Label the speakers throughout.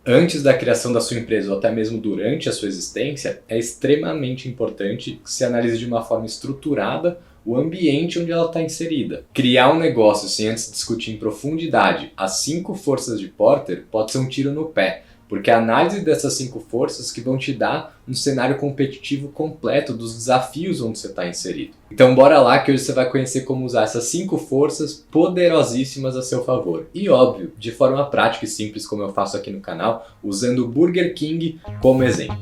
Speaker 1: Antes da criação da sua empresa ou até mesmo durante a sua existência, é extremamente importante que se analise de uma forma estruturada o ambiente onde ela está inserida. Criar um negócio sem antes discutir em profundidade as 5 forças de Porter pode ser um tiro no pé, porque é a análise dessas 5 forças que vão te dar um cenário competitivo completo dos desafios onde você está inserido. Então bora lá que hoje você vai conhecer como usar essas 5 forças poderosíssimas a seu favor. E óbvio, de forma prática e simples como eu faço aqui no canal, usando o Burger King como exemplo.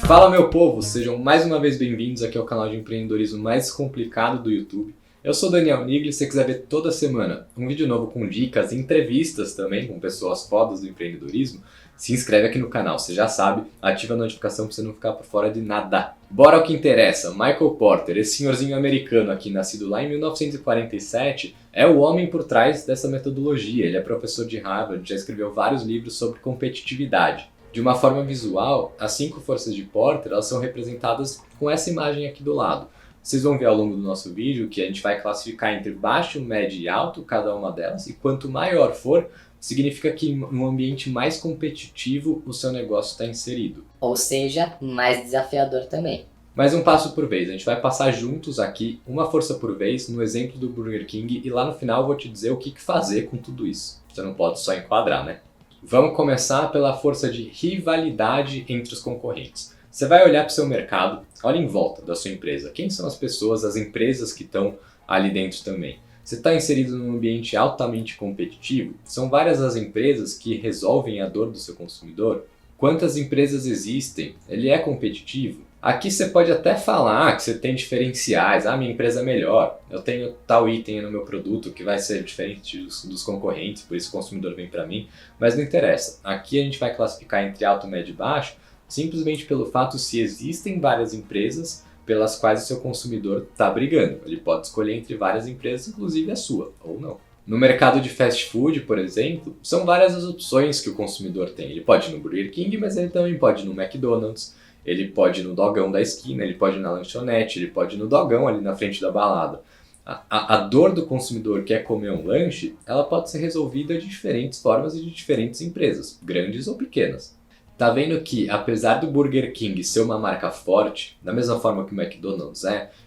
Speaker 1: Fala meu povo, sejam mais uma vez bem-vindos aqui ao canal de empreendedorismo mais complicado do YouTube. Eu sou Daniel Nigli, se você quiser ver toda semana um vídeo novo com dicas e entrevistas também com pessoas fodas do empreendedorismo, se inscreve aqui no canal, você já sabe, ativa a notificação para você não ficar por fora de nada. Bora ao que interessa, Michael Porter, esse senhorzinho americano aqui, nascido lá em 1947, é o homem por trás dessa metodologia. Ele é professor de Harvard, já escreveu vários livros sobre competitividade. De uma forma visual, as 5 forças de Porter elas são representadas com essa imagem aqui do lado. Vocês vão ver ao longo do nosso vídeo que a gente vai classificar entre baixo, médio e alto cada uma delas, e quanto maior for, significa que num ambiente mais competitivo o seu negócio está inserido.
Speaker 2: Ou seja, mais desafiador também.
Speaker 1: Mas um passo por vez, a gente vai passar juntos aqui, uma força por vez, no exemplo do Burger King, e lá no final eu vou te dizer o que fazer com tudo isso. Você não pode só enquadrar, né? Vamos começar pela força de rivalidade entre os concorrentes. Você vai olhar para o seu mercado, olha em volta da sua empresa. Quem são as pessoas, as empresas que estão ali dentro também? Você está inserido num ambiente altamente competitivo? São várias as empresas que resolvem a dor do seu consumidor? Quantas empresas existem? Ele é competitivo? Aqui você pode até falar que você tem diferenciais, minha empresa é melhor, eu tenho tal item no meu produto que vai ser diferente dos concorrentes, por isso o consumidor vem para mim, mas não interessa. Aqui a gente vai classificar entre alto, médio e baixo, simplesmente pelo fato se existem várias empresas pelas quais o seu consumidor está brigando. Ele pode escolher entre várias empresas, inclusive a sua, ou não. No mercado de fast food, por exemplo, são várias as opções que o consumidor tem. Ele pode ir no Burger King, mas ele também pode ir no McDonald's, ele pode ir no dogão da esquina, ele pode ir na lanchonete, ele pode ir no dogão ali na frente da balada. A dor do consumidor que quer comer um lanche, ela pode ser resolvida de diferentes formas e de diferentes empresas, grandes ou pequenas. Tá vendo que, apesar do Burger King ser uma marca forte, da mesma forma que o McDonald's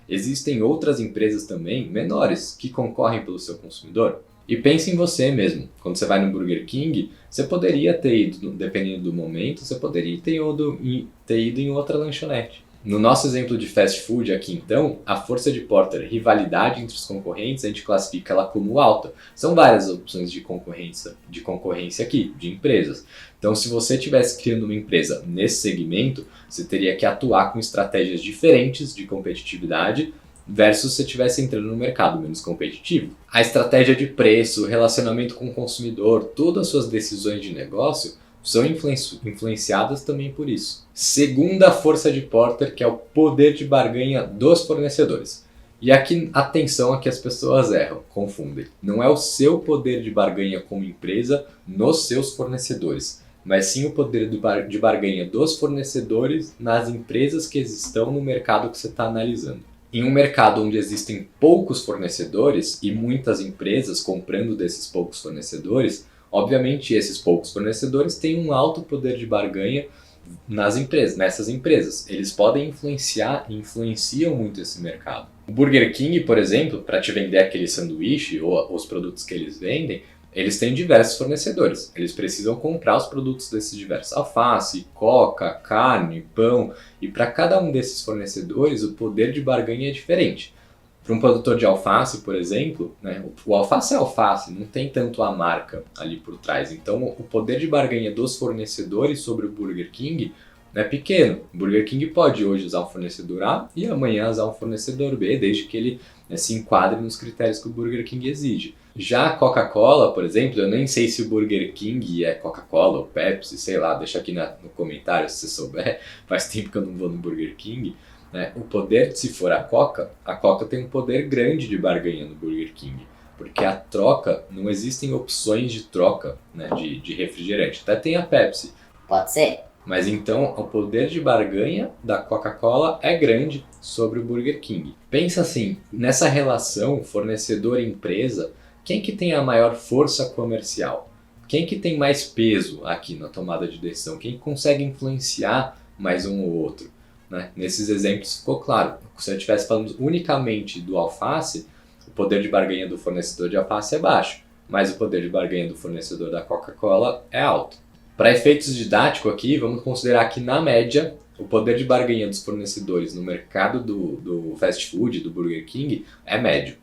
Speaker 1: existem outras empresas também, menores, que concorrem pelo seu consumidor? E pense em você mesmo. Quando você vai no Burger King, você poderia ter ido, dependendo do momento, você poderia ter ido em outra lanchonete. No nosso exemplo de fast food aqui então, a força de Porter, rivalidade entre os concorrentes, a gente classifica ela como alta. São várias opções de concorrência aqui, de empresas. Então se você estivesse criando uma empresa nesse segmento, você teria que atuar com estratégias diferentes de competitividade versus se você estivesse entrando no mercado menos competitivo. A estratégia de preço, relacionamento com o consumidor, todas as suas decisões de negócio são influenciadas também por isso. Segunda força de Porter, que é o poder de barganha dos fornecedores. E aqui, atenção, aqui as pessoas erram, confundem. Não é o seu poder de barganha como empresa nos seus fornecedores, mas sim o poder de barganha dos fornecedores nas empresas que estão no mercado que você está analisando. Em um mercado onde existem poucos fornecedores e muitas empresas comprando desses poucos fornecedores, obviamente esses poucos fornecedores têm um alto poder de barganha nessas empresas. Eles podem influenciam muito esse mercado. O Burger King, por exemplo, para te vender aquele sanduíche ou os produtos que eles vendem, eles têm diversos fornecedores. Eles precisam comprar os produtos desses diversos. Alface, coca, carne, pão. E para cada um desses fornecedores, o poder de barganha é diferente. Para um produtor de alface, por exemplo, o alface é alface, não tem tanto a marca ali por trás. Então, o poder de barganha dos fornecedores sobre o Burger King é pequeno. O Burger King pode hoje usar um fornecedor A e amanhã usar um fornecedor B, desde que ele se enquadre nos critérios que o Burger King exige. Já a Coca-Cola, por exemplo, eu nem sei se o Burger King é Coca-Cola ou Pepsi, sei lá, deixa aqui no comentário se você souber, faz tempo que eu não vou no Burger King. O poder, se for a Coca tem um poder grande de barganha no Burger King, porque a troca, não existem opções de troca de refrigerante, até tem a Pepsi.
Speaker 2: Pode ser.
Speaker 1: Mas então o poder de barganha da Coca-Cola é grande sobre o Burger King. Pensa assim, nessa relação fornecedor-empresa, quem que tem a maior força comercial? Quem que tem mais peso aqui na tomada de decisão? Quem consegue influenciar mais um ou outro? Né? Nesses exemplos ficou claro. Se eu estivesse falando unicamente do alface, o poder de barganha do fornecedor de alface é baixo, mas o poder de barganha do fornecedor da Coca-Cola é alto. Para efeitos didáticos aqui, vamos considerar que na média, o poder de barganha dos fornecedores no mercado do fast food, do Burger King, é médio.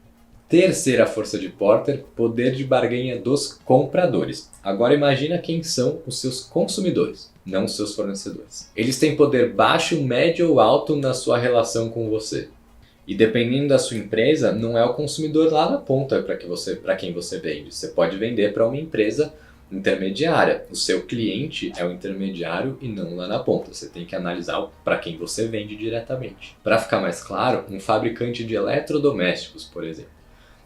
Speaker 1: Terceira força de Porter, poder de barganha dos compradores. Agora imagina quem são os seus consumidores, não os seus fornecedores. Eles têm poder baixo, médio ou alto na sua relação com você. E dependendo da sua empresa, não é o consumidor lá na ponta para quem você vende. Você pode vender para uma empresa intermediária. O seu cliente é o intermediário e não lá na ponta. Você tem que analisar para quem você vende diretamente. Para ficar mais claro, um fabricante de eletrodomésticos, por exemplo.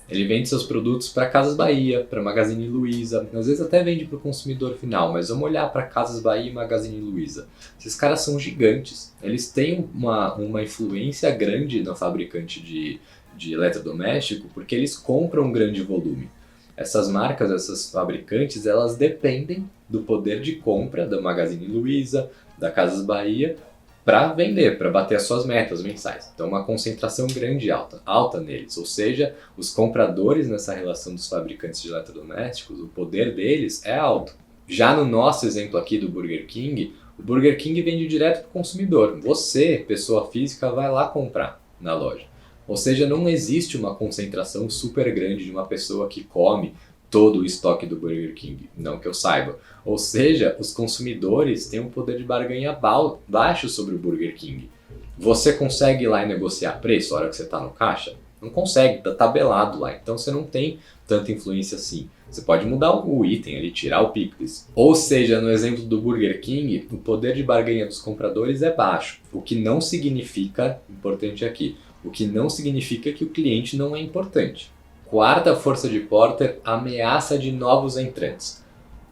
Speaker 1: Ele vende seus produtos para Casas Bahia, para Magazine Luiza, às vezes até vende para o consumidor final, mas vamos olhar para Casas Bahia e Magazine Luiza. Esses caras são gigantes, eles têm uma influência grande no fabricante de eletrodoméstico porque eles compram um grande volume. Essas marcas, essas fabricantes, elas dependem do poder de compra da Magazine Luiza, da Casas Bahia, para vender, para bater as suas metas mensais. Então, uma concentração grande e alta neles. Ou seja, os compradores nessa relação dos fabricantes de eletrodomésticos, o poder deles é alto. Já no nosso exemplo aqui do Burger King, o Burger King vende direto para o consumidor. Você, pessoa física, vai lá comprar na loja. Ou seja, não existe uma concentração super grande de uma pessoa que come todo o estoque do Burger King, não que eu saiba. Ou seja, os consumidores têm um poder de barganha baixo sobre o Burger King. Você consegue ir lá e negociar preço na hora que você está no caixa? Não consegue, está tabelado lá, então você não tem tanta influência assim. Você pode mudar o item ali, tirar o picles. Ou seja, no exemplo do Burger King, o poder de barganha dos compradores é baixo, o que não significa, importante aqui, o que não significa que o cliente não é importante. Quarta força de Porter, ameaça de novos entrantes.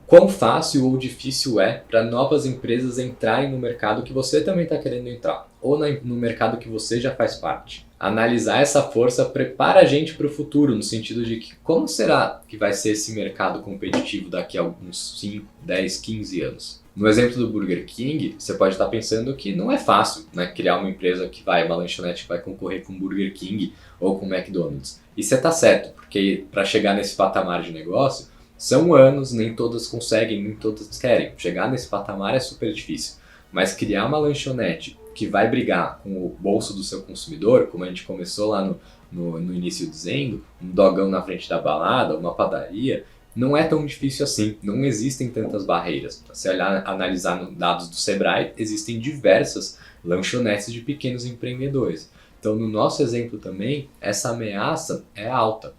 Speaker 1: Quão fácil ou difícil é para novas empresas entrarem no mercado que você também está querendo entrar, ou no mercado que você já faz parte. Analisar essa força prepara a gente para o futuro, no sentido de que como será que vai ser esse mercado competitivo daqui a uns 5, 10, 15 anos? No exemplo do Burger King, você pode estar pensando que não é fácil, né, criar uma empresa uma lanchonete que vai concorrer com o Burger King ou com o McDonald's. E você está certo, porque para chegar nesse patamar de negócio, são anos, nem todas conseguem, nem todas querem. Chegar nesse patamar é super difícil. Mas criar uma lanchonete que vai brigar com o bolso do seu consumidor, como a gente começou lá no início dizendo, um dogão na frente da balada, uma padaria, não é tão difícil assim. Não existem tantas barreiras. Se olhar, analisar dados do Sebrae, existem diversas lanchonetes de pequenos empreendedores. Então, no nosso exemplo também, essa ameaça é alta.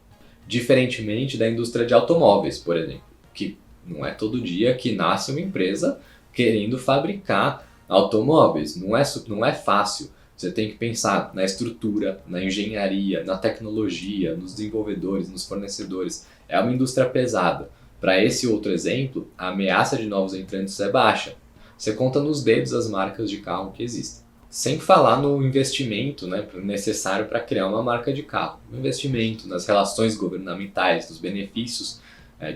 Speaker 1: Diferentemente da indústria de automóveis, por exemplo, que não é todo dia que nasce uma empresa querendo fabricar automóveis. Não é fácil. Você tem que pensar na estrutura, na engenharia, na tecnologia, nos desenvolvedores, nos fornecedores. É uma indústria pesada. Para esse outro exemplo, a ameaça de novos entrantes é baixa. Você conta nos dedos as marcas de carro que existem. Sem falar no investimento, né, necessário para criar uma marca de carro. O investimento nas relações governamentais, nos benefícios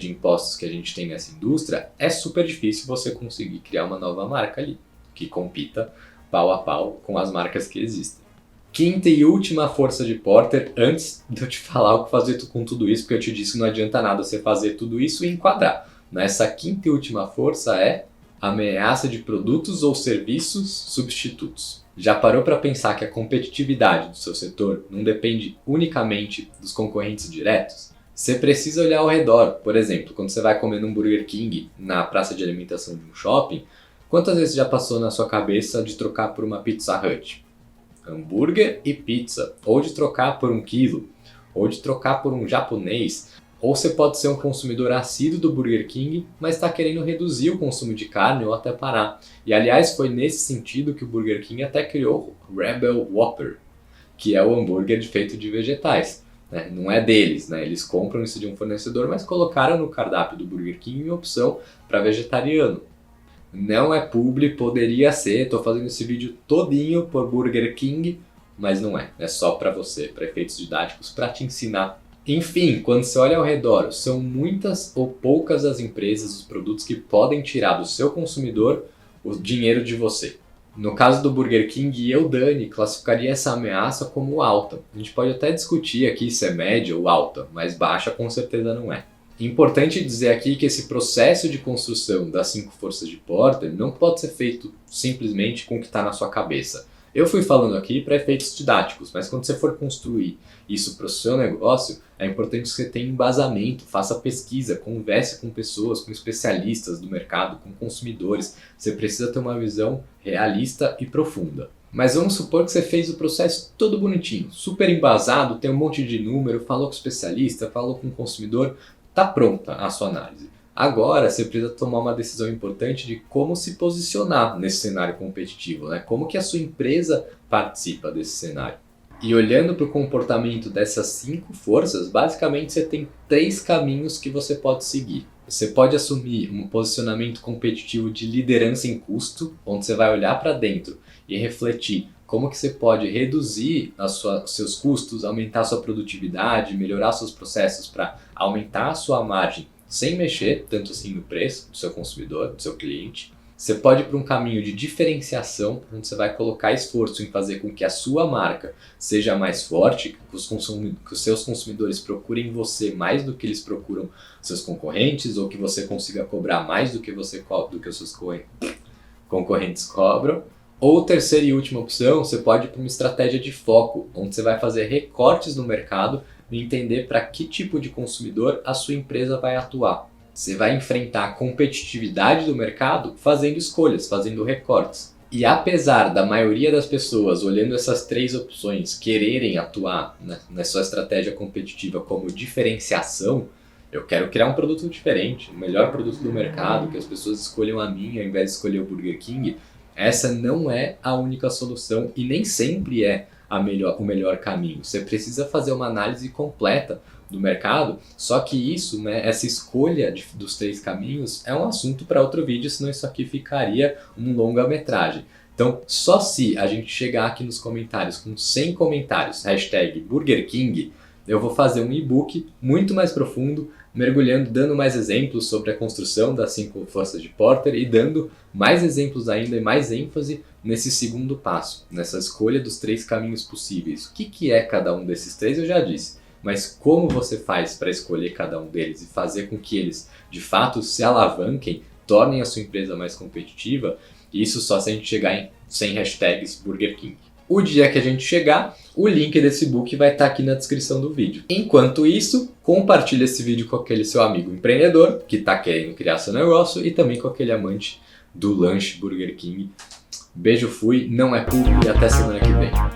Speaker 1: de impostos que a gente tem nessa indústria, é super difícil você conseguir criar uma nova marca ali, que compita pau a pau com as marcas que existem. Quinta e última força de Porter, antes de eu te falar o que fazer com tudo isso, porque eu te disse que não adianta nada você fazer tudo isso e enquadrar. Essa quinta e última força é ameaça de produtos ou serviços substitutos. Já parou para pensar que a competitividade do seu setor não depende unicamente dos concorrentes diretos? Você precisa olhar ao redor. Por exemplo, quando você vai comer num Burger King na praça de alimentação de um shopping, quantas vezes já passou na sua cabeça de trocar por uma Pizza Hut? Hambúrguer e pizza, ou de trocar por 1 quilo, ou de trocar por um japonês. Ou você pode ser um consumidor assíduo do Burger King, mas está querendo reduzir o consumo de carne ou até parar. E aliás, foi nesse sentido que o Burger King até criou o Rebel Whopper, que é o hambúrguer feito de vegetais. Né? Não é deles, né? Eles compram isso de um fornecedor, mas colocaram no cardápio do Burger King uma opção para vegetariano. Não é publi, poderia ser, estou fazendo esse vídeo todinho por Burger King mas não é. É só para você, para efeitos didáticos, para te ensinar. Enfim, quando você olha ao redor, são muitas ou poucas as empresas, os produtos que podem tirar do seu consumidor o dinheiro de você. No caso do Burger King, eu, Dani, classificaria essa ameaça como alta. A gente pode até discutir aqui se é média ou alta, mas baixa com certeza não é. Importante dizer aqui que esse processo de construção das 5 forças de Porter não pode ser feito simplesmente com o que está na sua cabeça. Eu fui falando aqui para efeitos didáticos, mas quando você for construir isso para o seu negócio, é importante que você tenha embasamento, faça pesquisa, converse com pessoas, com especialistas do mercado, com consumidores. Você precisa ter uma visão realista e profunda. Mas vamos supor que você fez o processo todo bonitinho, super embasado, tem um monte de número, falou com o especialista, falou com o consumidor, está pronta a sua análise. Agora você precisa tomar uma decisão importante de como se posicionar nesse cenário competitivo, né? Como que a sua empresa participa desse cenário. E olhando para o comportamento dessas 5 forças, basicamente você tem 3 caminhos que você pode seguir. Você pode assumir um posicionamento competitivo de liderança em custo, onde você vai olhar para dentro e refletir como que você pode reduzir seus custos, aumentar sua produtividade, melhorar seus processos para aumentar a sua margem sem mexer tanto assim no preço do seu consumidor, do seu cliente. Você pode ir para um caminho de diferenciação, onde você vai colocar esforço em fazer com que a sua marca seja mais forte, que os seus consumidores procurem você mais do que eles procuram seus concorrentes, ou que você consiga cobrar mais do que os seus concorrentes cobram. Ou terceira e última opção, você pode ir para uma estratégia de foco, onde você vai fazer recortes no mercado e entender para que tipo de consumidor a sua empresa vai atuar. Você vai enfrentar a competitividade do mercado fazendo escolhas, fazendo recortes. E apesar da maioria das pessoas, olhando essas 3 opções, quererem atuar na sua estratégia competitiva como diferenciação, eu quero criar um produto diferente, o melhor produto do mercado, que as pessoas escolham a minha ao invés de escolher o Burger King. Essa não é a única solução e nem sempre é o melhor caminho. Você precisa fazer uma análise completa do mercado, só que isso, né, essa escolha dos 3 caminhos é um assunto para outro vídeo, senão isso aqui ficaria um longa-metragem. Então, só se a gente chegar aqui nos comentários com 100 comentários, #Burger King, eu vou fazer um e-book muito mais profundo, mergulhando, dando mais exemplos sobre a construção das 5 forças de Porter e dando mais exemplos ainda e mais ênfase nesse segundo passo, nessa escolha dos 3 caminhos possíveis. O que é cada um desses 3 eu já disse, mas como você faz para escolher cada um deles e fazer com que eles de fato se alavanquem, tornem a sua empresa mais competitiva, isso só se a gente chegar em 100 #Burger King. O dia que a gente chegar, o link desse book vai estar aqui na descrição do vídeo. Enquanto isso, compartilha esse vídeo com aquele seu amigo empreendedor que está querendo criar seu negócio e também com aquele amante do lanche Burger King. Beijo, fui, não é público e até semana que vem.